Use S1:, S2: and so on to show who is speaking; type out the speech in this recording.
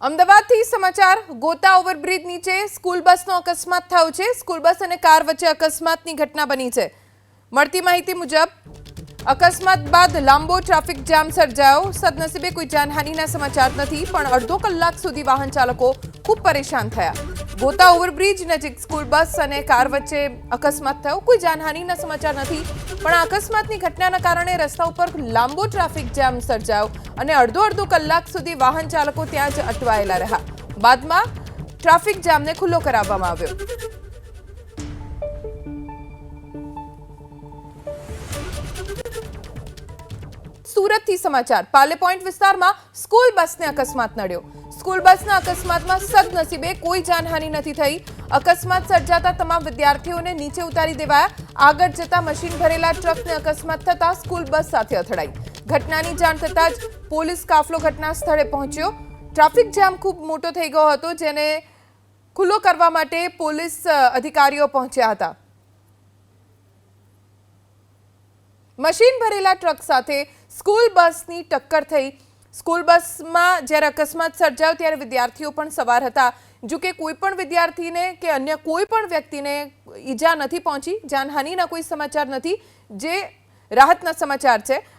S1: અમદાવાદથી સમાચાર ગોતા ઓવરબ્રિજ નીચે સ્કૂલ બસનો અકસ્માત થયો છે। સ્કૂલ બસ અને કાર વચ્ચે અકસ્માતની ઘટના બની છે। મળતી માહિતી મુજબ અકસ્માત બાદ લાંબો ટ્રાફિક જામ સર્જાયો। સદનસીબે કોઈ જાનહાનિના સમાચાર નથી, પણ અડધો કલાક સુધી વાહન ચાલકો ખૂબ પરેશાન થયા। ગોતા ઓવરબ્રિજ નજીક સ્કૂલ બસ અને કાર વચ્ચે અકસ્માત થયો। કોઈ જાનહાનિના સમાચાર નથી, પણ આ અકસ્માતની ઘટનાના કારણે રસ્તા ઉપર લાંબો ટ્રાફિક જામ સર્જાયો અને અડધો કલાક સુધી વાહન ચાલકો ત્યાં જ અટવાયેલા રહ્યા। બાદમાં ટ્રાફિક જામને ખુલ્લો કરાવવામાં આવ્યો। સુરતથી સમાચાર પાલે પોઈન્ટ વિસ્તારમાં સ્કૂલ બસને અકસ્માત નડ્યો। સ્કૂલ બસના અકસ્માતમાં સદનસીબે કોઈ જાનહાનિ નથી થઈ। અકસ્માત સર્જાતા તમામ વિદ્યાર્થીઓને નીચે ઉતારી દેવાયા। આગળ જતા મશીન ભરેલા ટ્રકને અકસ્માત થતા સ્કૂલ બસ સાથે અથડાઈ। ઘટનાની જાણ થતાં જ પોલીસ કાફલો ઘટના સ્થળે પહોંચ્યો। ટ્રાફિક જામ ખૂબ મોટો થઈ ગયો હતો, જેને ખુલ્લો કરવા માટે પોલીસ અધિકારીઓ પહોંચ્યા હતા। મશીન ભરેલા ટ્રક સાથે સ્કૂલ બસની ટક્કર થઈ। સ્કૂલ બસમાં જ્યારે અકસ્માત સર્જાયો ત્યારે વિદ્યાર્થીઓ પણ સવાર હતા। જો કે કોઈ પણ વિદ્યાર્થીને કે અન્ય કોઈ પણ વ્યક્તિને ઈજા નથી પહોંચી। જાનહાનિના કોઈ સમાચાર નથી, જે રાહતના સમાચાર છે।